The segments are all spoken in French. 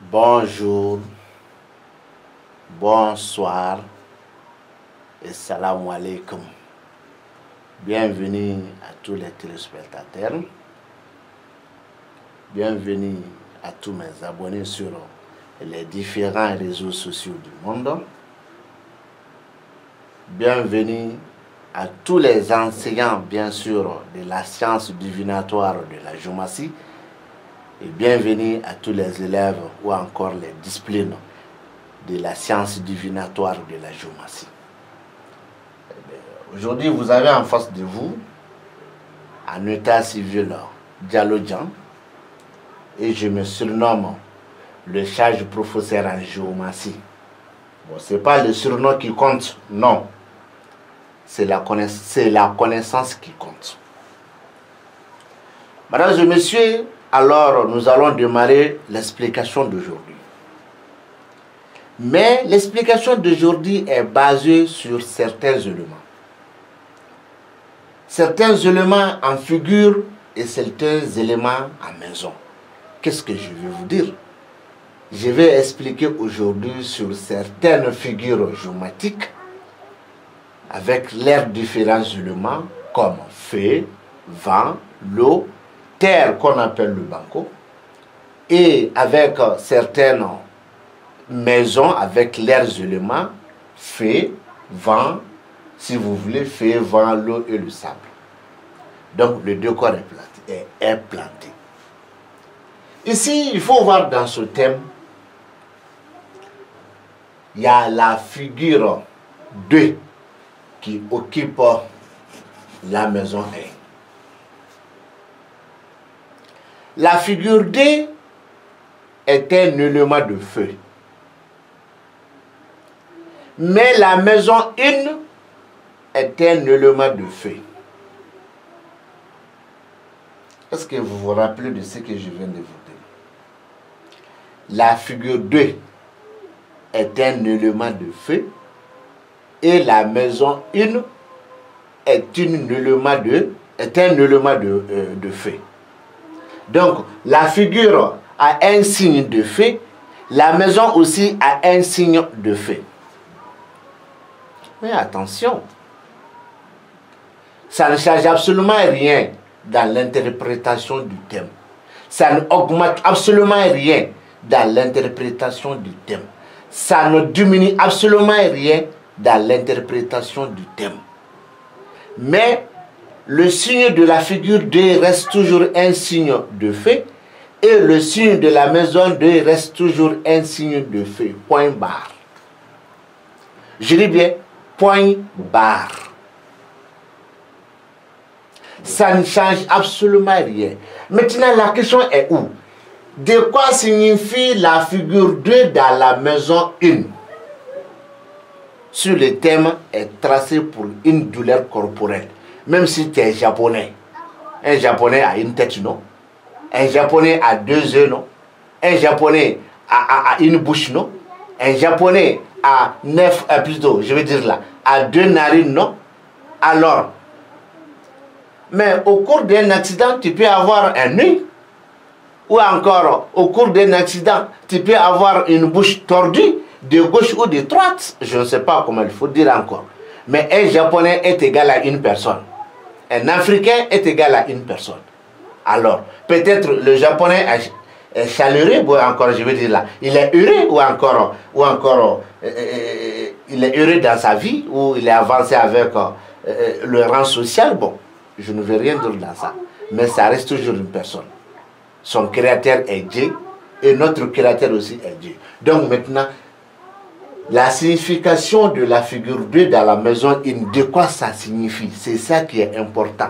Bonjour, bonsoir et salam alaikum. Bienvenue à tous les téléspectateurs. Bienvenue à tous mes abonnés sur les différents réseaux sociaux du monde. Bienvenue à tous les enseignants, bien sûr, de la science divinatoire de la géomatie. Et bienvenue à tous les élèves ou encore les disciplines de la science divinatoire de la géomatie. Aujourd'hui, vous avez en face de vous un état civil dialoguant et je me surnomme le charge professeur en géomatie. Bon, ce n'est pas le surnom qui compte, non. C'est la connaissance qui compte. Mesdames et messieurs, alors nous allons démarrer l'explication d'aujourd'hui. Mais l'explication d'aujourd'hui est basée sur certains éléments. Certains éléments en figure et certains éléments en maison. Qu'est-ce que je vais vous dire? Je vais expliquer aujourd'hui sur certaines figures géomatiques avec leurs différents éléments comme feu, vent, l'eau, terre qu'on appelle le banco, et avec certaines maisons avec leurs éléments, feu, vent, si vous voulez, feu, vent, l'eau et le sable. Donc le décor est planté. Ici, il faut voir dans ce thème, il y a la figure 2 qui occupe la maison 1. La figure D est un élément de feu. Mais la maison 1 est un élément de feu. Est-ce que vous vous rappelez de ce que je viens de vous dire? La figure 2 est un élément de feu et la maison 1 est un élément de feu. Donc, la figure a un signe de feu, la maison aussi a un signe de feu. Mais attention, ça ne change absolument rien dans l'interprétation du thème. Ça ne augmente absolument rien dans l'interprétation du thème. Ça ne diminue absolument rien dans l'interprétation du thème. Mais le signe de la figure 2 reste toujours un signe de feu et le signe de la maison 2 reste toujours un signe de feu. Point barre. Je dis bien point barre. Ça ne change absolument rien. Maintenant, la question est où? De quoi signifie la figure 2 dans la maison 1? Sur le thème est tracé pour une douleur corporelle. Même si tu es japonais. Un japonais a une tête, non? Un japonais a 2 yeux, non? Un japonais a une bouche, non? Un japonais a 9, plutôt, je vais dire là, a 2 narines, non? Alors, mais au cours d'un accident, tu peux avoir un œil. Ou encore, au cours d'un accident, tu peux avoir une bouche tordue, de gauche ou de droite. Je ne sais pas comment il faut dire encore. Mais un japonais est égal à une personne. Un Africain est égal à une personne. Alors, peut-être le japonais est chaleureux, ou encore, je veux dire là, il est heureux, ou encore il est heureux dans sa vie, ou il est avancé avec le rang social. Bon, je ne veux rien dire dans ça. Mais ça reste toujours une personne. Son créateur est Dieu, et notre créateur aussi est Dieu. Donc maintenant, la signification de la figure 2 dans la maison 1, de quoi ça signifie? C'est ça qui est important.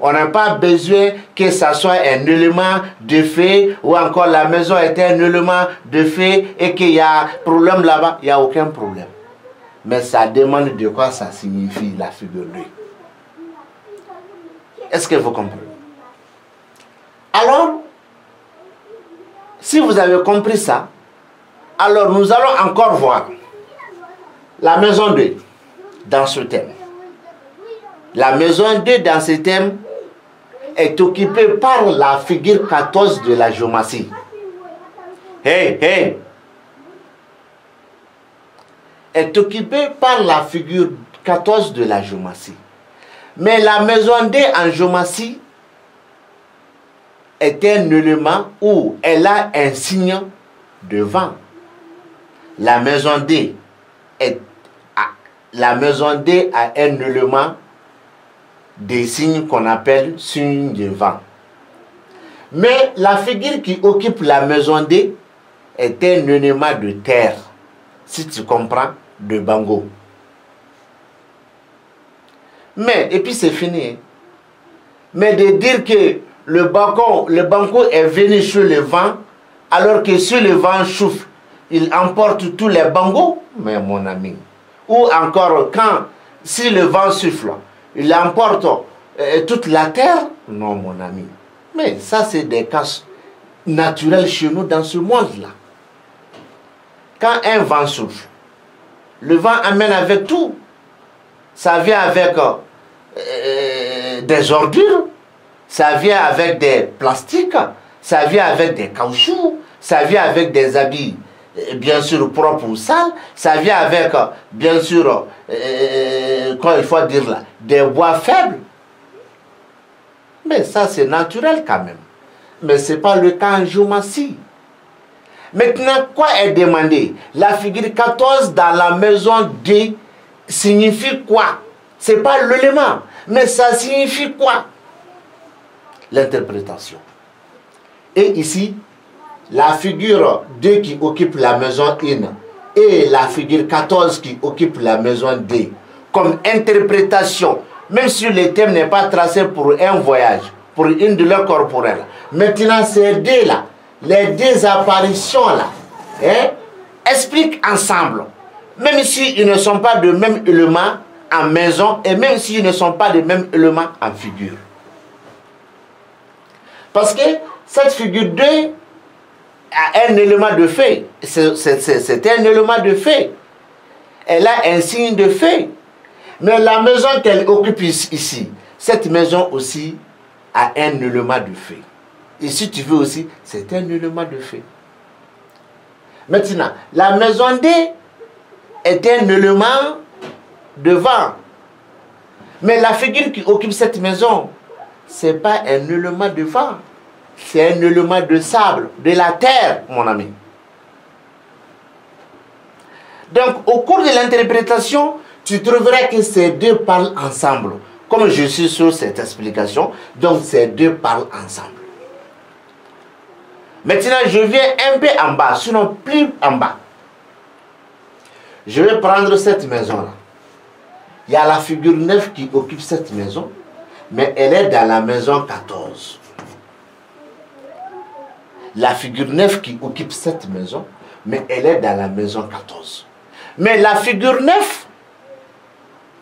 On n'a pas besoin que ça soit un élément de feu ou encore la maison est un élément de feu et qu'il y a problème là-bas. Il n'y a aucun problème. Mais ça demande de quoi ça signifie la figure 2. Est-ce que vous comprenez? Alors, si vous avez compris ça, alors nous allons encore voir la maison 2 dans ce thème. La maison 2 dans ce thème est occupée par la figure 14 de la géomatie. est occupée par la figure 14 de la géomancie. Mais la maison D en géomancie est un élément où elle a un signe de vent. La maison D a un élément des signes qu'on appelle signe de vent. Mais la figure qui occupe la maison D est un élément de terre, si tu comprends, de bango. Mais, et puis c'est fini. Mais de dire que le banco est venu sur le vent, alors que si le vent souffle, il emporte tous les bangos, mais mon ami. Ou encore, si le vent souffle, il emporte toute la terre, non mon ami. Mais ça c'est des cas naturels chez nous dans ce monde-là. Quand un vent souffle, le vent amène avec tout. Ça vient avec des ordures, ça vient avec des plastiques, ça vient avec des caoutchoucs, ça vient avec des habits bien sûr propres ou sales, ça vient avec bien sûr, quoi il faut dire là, des bois faibles. Mais ça c'est naturel quand même. Mais ce n'est pas le cas en géomancie. Maintenant, quoi est demandé? La figure 14 dans la maison D signifie quoi? Ce n'est pas l'élément, mais ça signifie quoi? L'interprétation. Et ici, la figure 2 qui occupe la maison 1 et la figure 14 qui occupe la maison D, comme interprétation, même si le thème n'est pas tracé pour un voyage, pour une douleur corporelle. Maintenant, ces deux-là, les deux apparitions-là, expliquent ensemble, même s'ils ne sont pas de même élément en maison et même s'ils ne sont pas de même élément en figure. Parce que cette figure 2 a un élément de fait. C'est un élément de fait. Elle a un signe de fait. Mais la maison qu'elle occupe ici, cette maison aussi a un élément de fait. Et si tu veux aussi, c'est un élément de fait. Maintenant, la maison D est un élément de vent. Mais la figure qui occupe cette maison, ce n'est pas un élément de vent. C'est un élément de sable, de la terre, mon ami. Donc, au cours de l'interprétation, tu trouveras que ces deux parlent ensemble. Comme je suis sur cette explication, donc ces deux parlent ensemble. Maintenant, je viens un peu en bas, sinon plus en bas. Je vais prendre cette maison-là. Il y a la figure 9 qui occupe cette maison, mais elle est dans la maison 14. La figure 9 qui occupe cette maison, mais elle est dans la maison 14. Mais la figure 9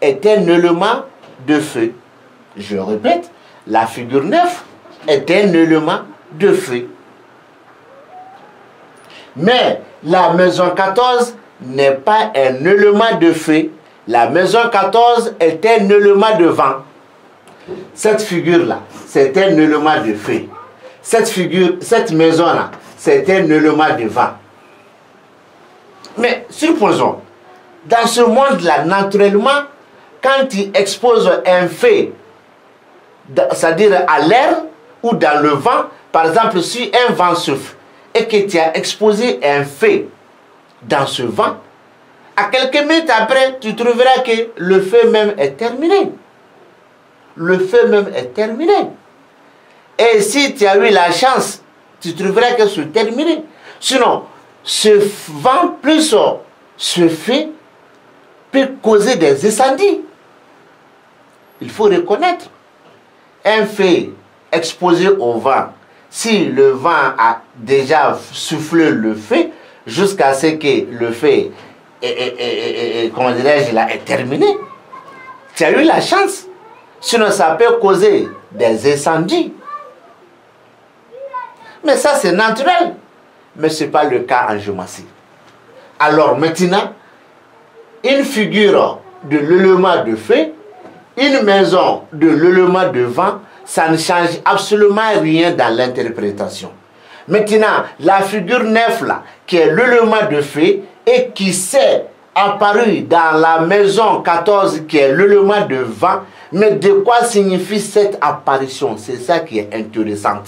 est un élément de feu. Je répète, la figure 9 est un élément de feu. Mais la maison 14 n'est pas un élément de feu. La maison 14 est un élément de vent. Cette figure-là, c'est un élément de feu. Cette maison-là, c'est un élément de vent. Mais supposons, dans ce monde-là, naturellement, quand tu exposes un fait, c'est-à-dire à l'air ou dans le vent, par exemple, si un vent souffle et que tu as exposé un fait dans ce vent, à quelques minutes après, tu trouveras que le feu même est terminé. Le feu même est terminé. Et si tu as eu la chance, tu trouveras que c'est terminé. Sinon, ce vent plus ce feu peut causer des incendies. Il faut reconnaître. Un feu exposé au vent, si le vent a déjà soufflé le feu, jusqu'à ce que le feu comment dirais-je, est terminé, tu as eu la chance. Sinon, ça peut causer des incendies. Mais ça, c'est naturel. Mais ce n'est pas le cas en géomancie. Alors maintenant, une figure de l'élément de feu, une maison de l'élément de vent, ça ne change absolument rien dans l'interprétation. Maintenant, la figure 9 là, qui est l'élément de feu et qui s'est apparu dans la maison 14 qui est l'élément de vent, mais de quoi signifie cette apparition? C'est ça qui est intéressant.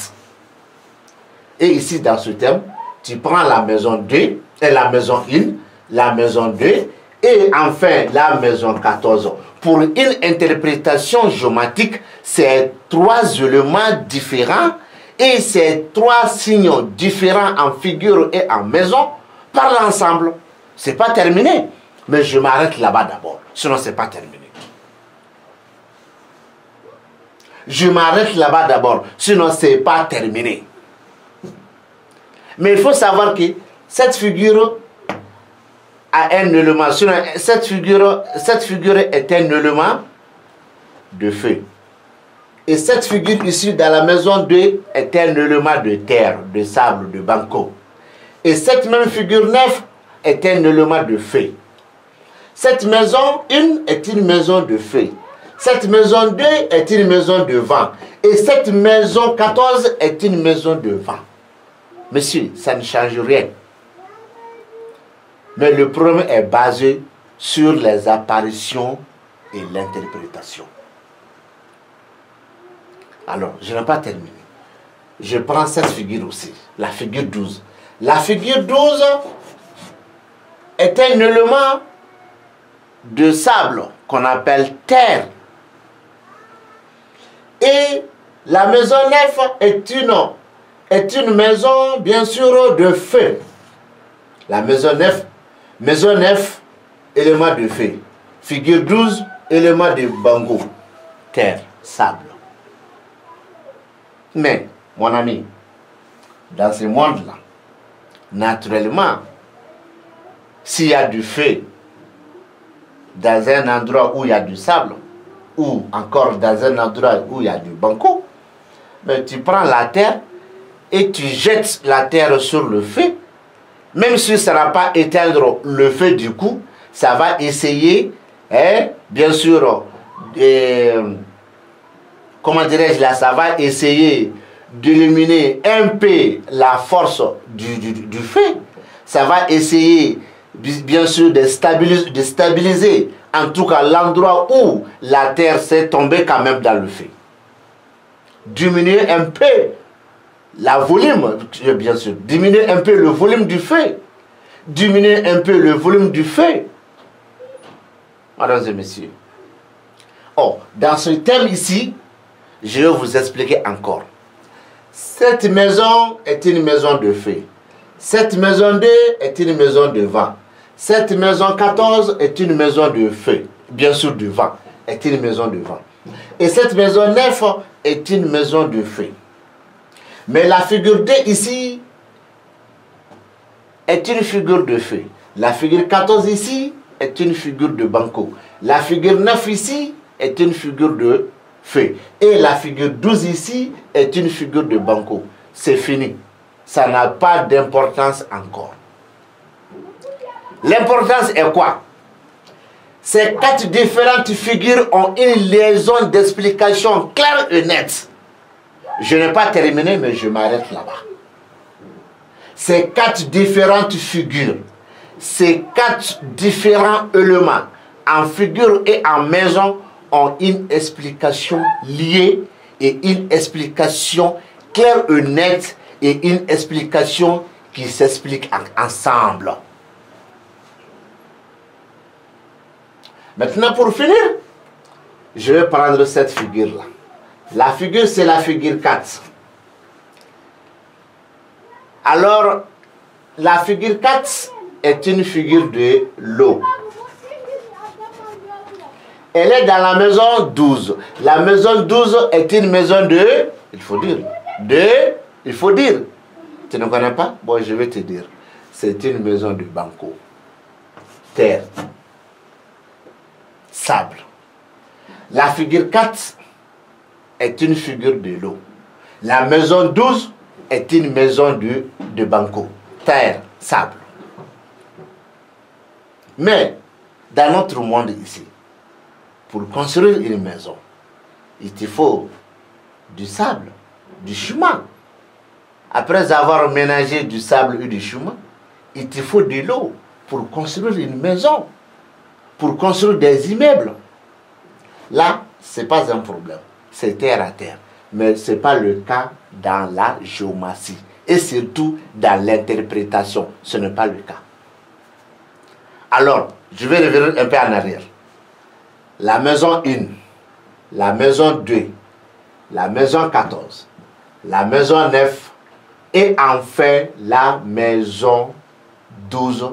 Et ici, dans ce thème, tu prends la maison 2, et la maison 1, la maison 2, et enfin la maison 14. Pour une interprétation géométrique, c'est 3 éléments différents et ces 3 signes différents en figure et en maison parlent ensemble. Ce n'est pas terminé, mais je m'arrête là-bas d'abord, sinon ce n'est pas terminé. Je m'arrête là-bas d'abord, sinon ce n'est pas terminé. Mais il faut savoir que cette figure a un élément. Sinon, cette figure est un élément de feu. Et cette figure ici dans la maison 2 est un élément de terre, de sable, de banco. Et cette même figure 9 est un élément de feu. Cette maison 1 est une maison de feu. Cette maison 2 est une maison de vent. Et cette maison 14 est une maison de vent. Monsieur, ça ne change rien. Mais le problème est basé sur les apparitions et l'interprétation. Alors, je n'ai pas terminé. Je prends cette figure aussi, la figure 12. La figure 12 est un élément de sable qu'on appelle terre. Et la maison 9 est une maison, bien sûr, de feu. La maison 9, élément de feu. Figure 12, élément de bango, terre, sable. Mais, mon ami, dans ce monde-là, naturellement, s'il y a du feu dans un endroit où il y a du sable, ou encore dans un endroit où il y a du banco, mais tu prends la terre et tu jettes la terre sur le feu, même si ça ne va pas éteindre le feu du coup, ça va essayer, bien sûr, comment dirais-je là, ça va essayer d'éliminer un peu la force du feu. Ça va essayer, bien sûr, de stabiliser, en tout cas, l'endroit où la terre s'est tombée quand même dans le feu. Diminuer un peu la volume, bien sûr, diminuer un peu le volume du feu. Diminuer un peu le volume du feu. Mesdames et messieurs. Oh, dans ce thème ici, je vais vous expliquer encore. Cette maison est une maison de feu. Cette maison 2 est une maison de vent. Cette maison 14 est une maison de feu. Bien sûr, du vent. Est une maison de vent. Et cette maison 9 est une maison de feu. Mais la figure 2 ici est une figure de feu. La figure 14 ici est une figure de banco. La figure 9 ici est une figure de feu. Et la figure 12 ici est une figure de banco. C'est fini. Ça n'a pas d'importance encore. L'importance est quoi? Ces 4 différentes figures ont une liaison d'explication claire et nette. Je n'ai pas terminé, mais je m'arrête là-bas. Ces 4 différentes figures, ces 4 différents éléments, en figure et en maison, ont une explication liée et une explication claire et nette et une explication qui s'explique ensemble. Maintenant, pour finir, je vais prendre cette figure-là. La figure, c'est la figure 4. Alors, la figure 4 est une figure de l'eau. Elle est dans la maison 12. La maison 12 est une maison de, il faut dire, tu ne connais pas? Bon, je vais te dire. C'est une maison de banco. Terre. Sable. La figure 4 est une figure de l'eau. La maison 12 est une maison de banco. Terre, sable. Mais, dans notre monde ici, pour construire une maison, il te faut du sable, du ciment. Après avoir ménagé du sable et du chemin, il te faut de l'eau pour construire une maison, pour construire des immeubles. Là, ce n'est pas un problème. C'est terre à terre. Mais ce n'est pas le cas dans la géomatie. Et surtout dans l'interprétation. Ce n'est pas le cas. Alors, je vais revenir un peu en arrière. La maison 1, la maison 2, la maison 14, la maison 9 et enfin la maison 12.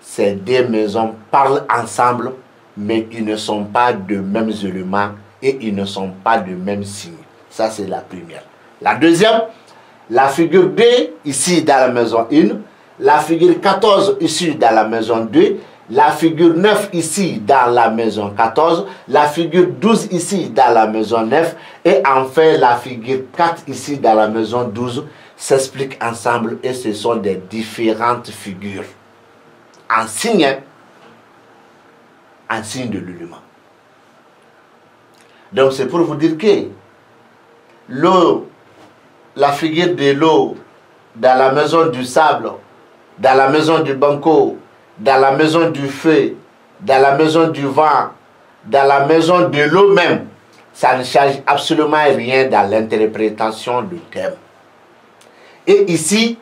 Ces deux maisons parlent ensemble, mais ils ne sont pas de mêmes éléments et ils ne sont pas de même signe. Ça, c'est la première. La deuxième, la figure 2 ici dans la maison 1, la figure 14 ici dans la maison 2, la figure 9 ici dans la maison 14, la figure 12 ici dans la maison 9 et enfin la figure 4 ici dans la maison 12 s'expliquent ensemble et ce sont des différentes figures en signe de l'élément. Donc c'est pour vous dire que l'eau, la figure de l'eau dans la maison du sable, dans la maison du banco, dans la maison du feu, dans la maison du vent, dans la maison de l'eau même, ça ne change absolument rien dans l'interprétation du thème. Et ici,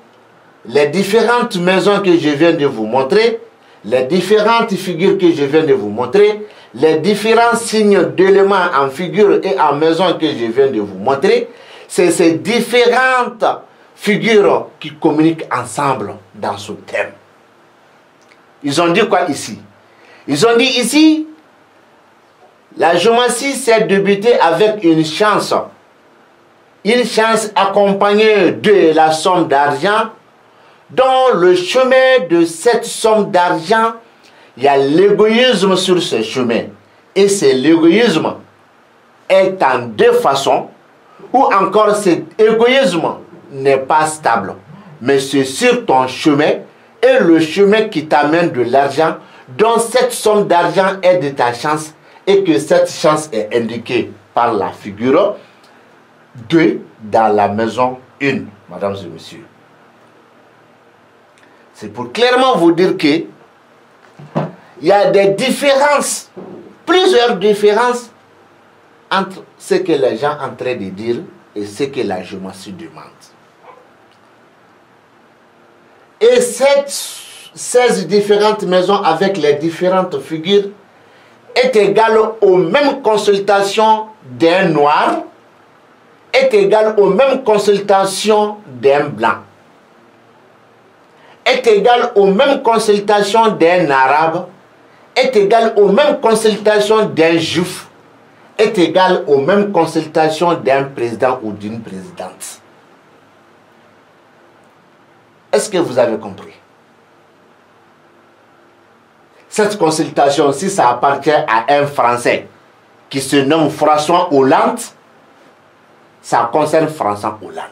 les différentes maisons que je viens de vous montrer, les différentes figures que je viens de vous montrer, les différents signes d'éléments en figure et en maison que je viens de vous montrer, c'est ces différentes figures qui communiquent ensemble dans ce thème. Ils ont dit quoi ici? Ils ont dit ici, la géométrie s'est débutée avec une chance accompagnée de la somme d'argent, dans le chemin de cette somme d'argent, il y a l'égoïsme sur ce chemin. Et c'est l'égoïsme est en deux façons, ou encore cet égoïsme n'est pas stable. Mais c'est sur ton chemin et le chemin qui t'amène de l'argent, dont cette somme d'argent est de ta chance et que cette chance est indiquée par la figure 2 dans la maison 1, mesdames et messieurs. C'est pour clairement vous dire que il y a des différences, plusieurs différences entre ce que les gens sont en train de dire et ce que la géométrie demande. Et ces 16 différentes maisons avec les différentes figures est égale aux mêmes consultations d'un noir, est égale aux mêmes consultations d'un blanc, est égal aux mêmes consultations d'un arabe, est égal aux mêmes consultations d'un juif, est égal aux mêmes consultations d'un président ou d'une présidente. Est-ce que vous avez compris? Cette consultation, si ça appartient à un Français qui se nomme François Hollande, ça concerne François Hollande.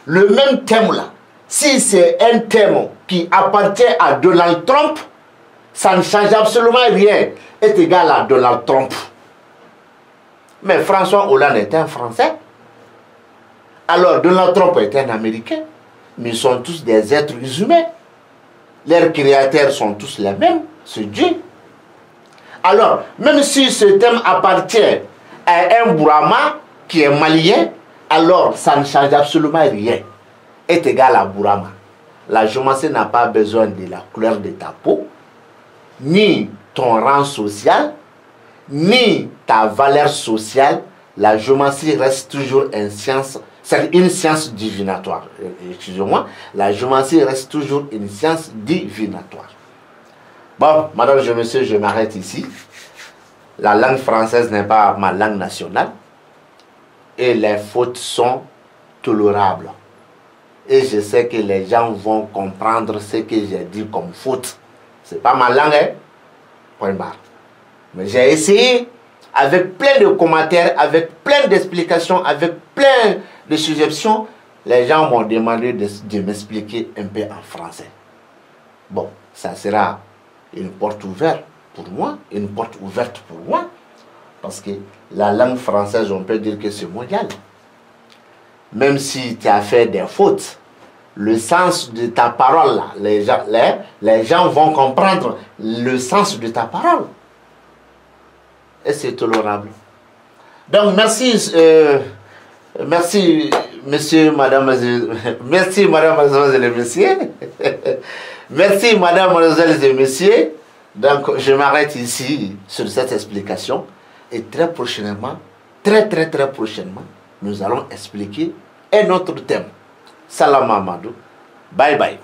Le même thème là, si c'est un thème qui appartient à Donald Trump, ça ne change absolument rien, est égal à Donald Trump. Mais François Hollande est un Français. Alors Donald Trump est un Américain. Mais ils sont tous des êtres humains. Leurs créateurs sont tous les mêmes, c'est Dieu. Alors, même si ce thème appartient à un Bourama qui est malien, alors ça ne change absolument rien. Est égal à Bourama. La géométrie n'a pas besoin de la couleur de ta peau, ni ton rang social, ni ta valeur sociale. La géométrie reste toujours une science. C'est une science divinatoire. Excusez-moi, la géométrie reste toujours une science divinatoire. Bon, madame, monsieur, je m'arrête ici. La langue française n'est pas ma langue nationale. Et les fautes sont tolérables. Et je sais que les gens vont comprendre ce que j'ai dit comme faute. Ce n'est pas ma langue, hein? Point barre. Mais j'ai essayé, avec plein de commentaires, avec plein d'explications, avec plein de suggestions, les gens m'ont demandé de m'expliquer un peu en français. Bon, ça sera une porte ouverte pour moi, une porte ouverte pour moi, parce que la langue française, on peut dire que c'est mondial. Même si tu as fait des fautes, le sens de ta parole. Là. Les gens vont comprendre le sens de ta parole. Et c'est tolérable. Donc, merci, merci, monsieur, madame, merci, madame, mademoiselles et messieurs. Merci, madame, mademoiselles et messieurs. Donc, je m'arrête ici sur cette explication. Et très prochainement, très prochainement, nous allons expliquer un autre thème. Salam Amadou. Bye bye.